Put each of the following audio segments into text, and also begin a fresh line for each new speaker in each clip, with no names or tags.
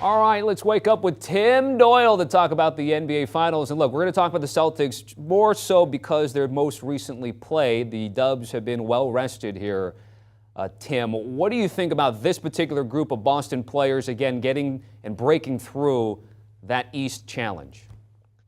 All right, let's wake up with Tim Doyle to talk about the NBA Finals. And look, we're going to talk about the Celtics more so because they're most recently played. The Dubs have been well rested here. Tim, what do you think about this particular group of Boston players, again, getting and breaking through that East challenge?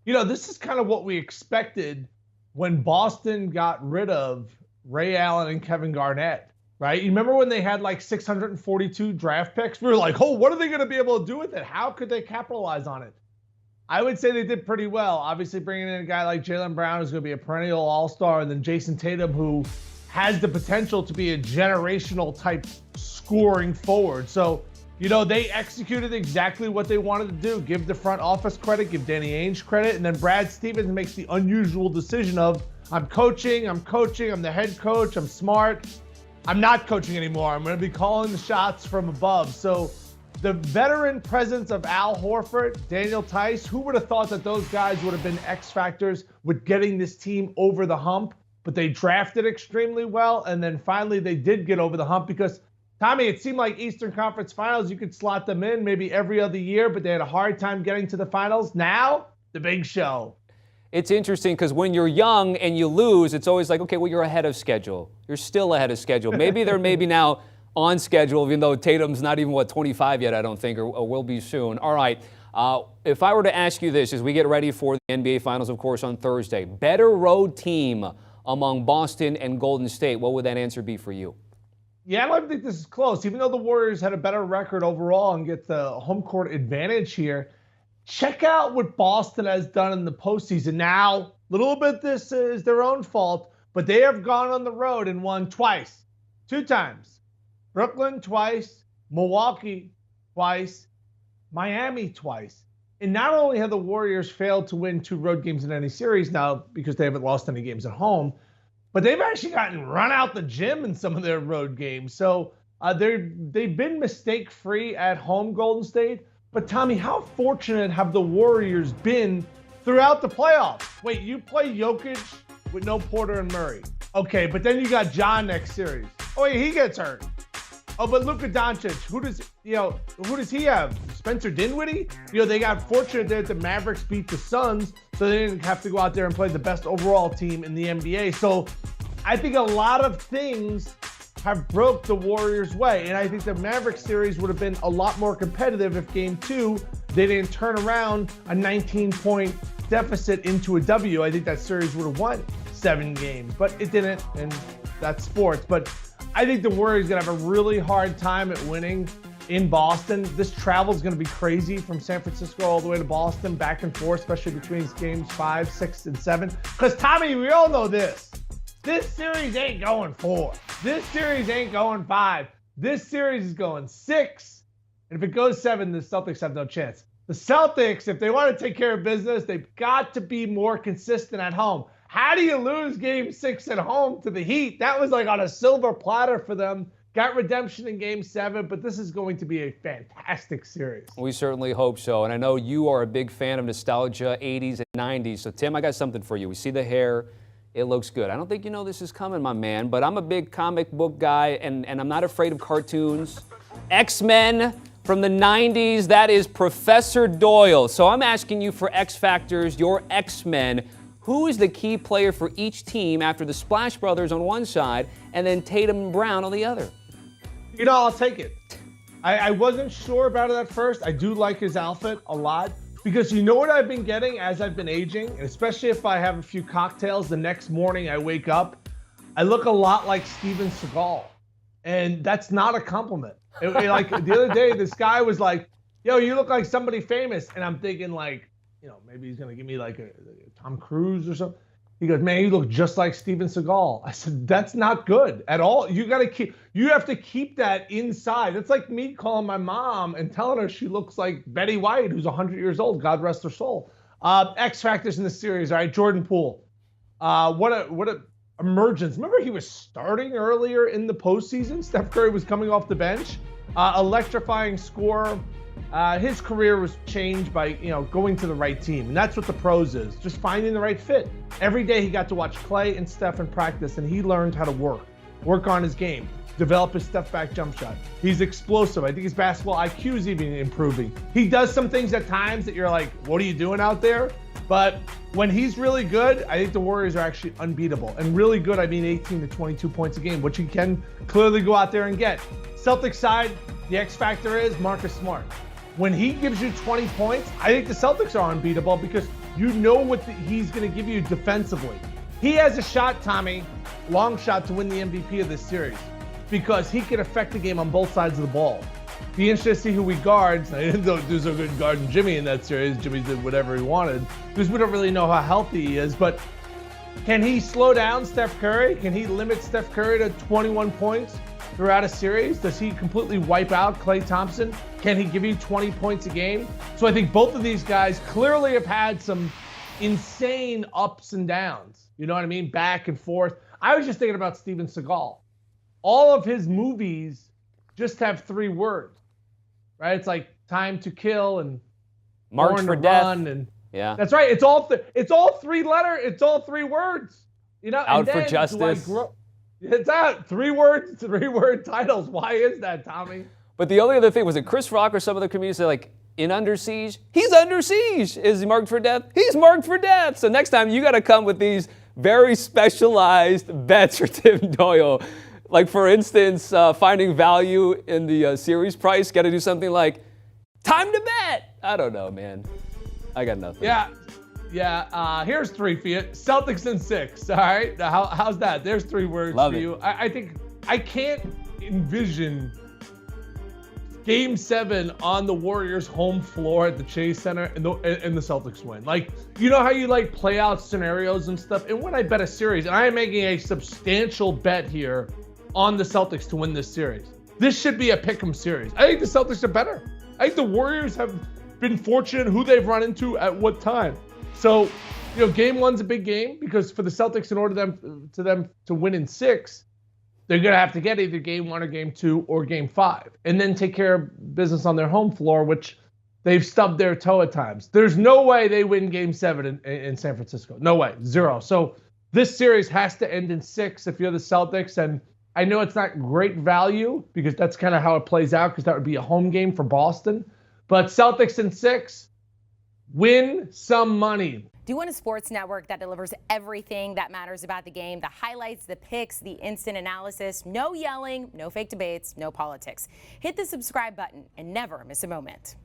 You know, this is kind of what we expected when Boston got rid of Ray Allen and Kevin Garnett. Right? You remember when they had like 642 draft picks? We were like, oh, what are they going to be able to do with it? How could they capitalize on it? I would say they did pretty well. Obviously, bringing in a guy like Jaylen Brown who's going to be a perennial all-star, and then Jason Tatum, who has the potential to be a generational type scoring forward. So, you know, they executed exactly what they wanted to do. Give the front office credit, give Danny Ainge credit, and then Brad Stevens makes the unusual decision of, I'm coaching, I'm the head coach, I'm smart. I'm not coaching anymore. I'm going to be calling the shots from above. So the veteran presence of Al Horford, Daniel Tice, who would have thought that those guys would have been X factors with getting this team over the hump? But they drafted extremely well, and then finally they did get over the hump because, Tommy, it seemed like Eastern Conference Finals, you could slot them in maybe every other year, but they had a hard time getting to the finals. Now, the big show.
It's interesting because when you're young and you lose, it's always like, okay, well, you're ahead of schedule. You're still ahead of schedule. Maybe they're now on schedule, even though Tatum's not even, 25 yet, I don't think, or will be soon. All right. If I were to ask you this as we get ready for the NBA Finals, of course, on Thursday, better road team among Boston and Golden State, what would that answer be for you?
Yeah, I don't think this is close. Even though the Warriors had a better record overall and get the home court advantage here, check out what Boston has done in the postseason. Now, a little bit this is their own fault, but they have gone on the road and won twice, 2 times. Brooklyn twice, Milwaukee twice, Miami twice. And not only have the Warriors failed to win 2 road games in any series now because they haven't lost any games at home, but they've actually gotten run out the gym in some of their road games. So they've been mistake-free at home, Golden State. But, Tommy, how fortunate have the Warriors been throughout the playoffs? Wait, you play Jokic with no Porter and Murray. Okay, but then you got John next series. Oh, wait, he gets hurt. Oh, but Luka Doncic, who does he have? Spencer Dinwiddie? They got fortunate that the Mavericks beat the Suns, so they didn't have to go out there and play the best overall team in the NBA. So I think a lot of things have broke the Warriors' way. And I think the Mavericks series would have been a lot more competitive if Game 2, they didn't turn around a 19-point deficit into a W. I think that series would have won 7 games, but it didn't, and that's sports. But I think the Warriors are going to have a really hard time at winning in Boston. This travel is going to be crazy from San Francisco all the way to Boston, back and forth, especially between games 5, 6, and 7. Because, Tommy, we all know this. This series ain't going 4. This series ain't going 5. This series is going 6. And if it goes 7, the Celtics have no chance. The Celtics, if they want to take care of business, they've got to be more consistent at home. How do you lose Game 6 at home to the Heat? That was like on a silver platter for them. Got redemption in Game 7, but this is going to be a fantastic series.
We certainly hope so. And I know you are a big fan of nostalgia, 80s and 90s. So, Tim, I got something for you. We see the hair. It looks good. I don't think you know this is coming, my man, but I'm a big comic book guy, and I'm not afraid of cartoons. X-Men from the 90s, that is Professor Doyle. So I'm asking you for X Factors, your X-Men. Who is the key player for each team after the Splash Brothers on one side and then Tatum and Brown on the other?
I'll take it. I wasn't sure about it at first. I do like his outfit a lot. Because you know what I've been getting as I've been aging, and especially if I have a few cocktails the next morning I wake up, I look a lot like Steven Seagal. And that's not a compliment. Like the other day, this guy was like, yo, you look like somebody famous. And I'm thinking like, maybe he's going to give me like a Tom Cruise or something. He goes, man, you look just like Steven Seagal. I said, that's not good at all. You have to keep that inside. It's like me calling my mom and telling her she looks like Betty White, who's 100 years old. God rest her soul. X Factors in the series. All right, Jordan Poole. What a emergence. Remember he was starting earlier in the postseason. Steph Curry was coming off the bench. Electrifying scorer. His career was changed by, going to the right team. And that's what the pros is, just finding the right fit. Every day he got to watch Clay and Steph in practice, and he learned how to work on his game. develop his step-back jump shot. He's explosive. I think his basketball IQ is even improving. He does some things at times that you're like, what are you doing out there? But when he's really good, I think the Warriors are actually unbeatable. And really good, I mean 18 to 22 points a game, which he can clearly go out there and get. Celtics side, the X factor is Marcus Smart. When he gives you 20 points, I think the Celtics are unbeatable because you know what he's going to give you defensively. He has a shot, Tommy, long shot to win the MVP of this series because he can affect the game on both sides of the ball. Be interested to see who he guards. I didn't do so good guarding Jimmy in that series. Jimmy did whatever he wanted because we don't really know how healthy he is. But can he slow down Steph Curry? Can he limit Steph Curry to 21 points throughout a series? Does he completely wipe out Klay Thompson? Can he give you 20 points a game? So I think both of these guys clearly have had some insane ups and downs. You know what I mean? Back and forth. I was just thinking about Steven Seagal. All of his movies just have 3 words, right? It's like Time to Kill and
March
Born
for
to
Death.
Run, and
yeah,
that's right. It's all 3 letter. It's all 3 words. You know,
Out for Justice.
It's out 3 words, 3-word titles. Why is that, Tommy?
But the only other thing was that Chris Rock or some other comedians say like, in Under Siege, he's under siege. Is he marked for death? He's marked for death. So next time you got to come with these very specialized bets for Tim Doyle. Like, for instance, finding value in the series price, got to do something like, time to bet. I don't know, man. I got nothing.
Yeah. Here's 3 for you. Celtics in 6. All right. Now, how's that? There's 3 words
Love
for
it.
you. I think I can't envision Game 7 on the Warriors' home floor at the Chase Center and the Celtics win. Like, you know how you like play out scenarios and stuff? And when I bet a series, and I am making a substantial bet here on the Celtics to win this series. This should be a pick'em series. I think the Celtics are better. I think the Warriors have been fortunate who they've run into at what time. So, you know, Game 1's a big game because for the Celtics, in order for them to win in 6, they're going to have to get either Game 1 or Game 2 or Game 5 and then take care of business on their home floor, which they've stubbed their toe at times. There's no way they win Game 7 in San Francisco. No way. 0. So this series has to end in 6 if you're the Celtics. And I know it's not great value because that's kind of how it plays out because that would be a home game for Boston. But Celtics in 6, win some money.
Do you want a sports network that delivers everything that matters about the game? The highlights, the picks, the instant analysis, no yelling, no fake debates, no politics. Hit the subscribe button and never miss a moment.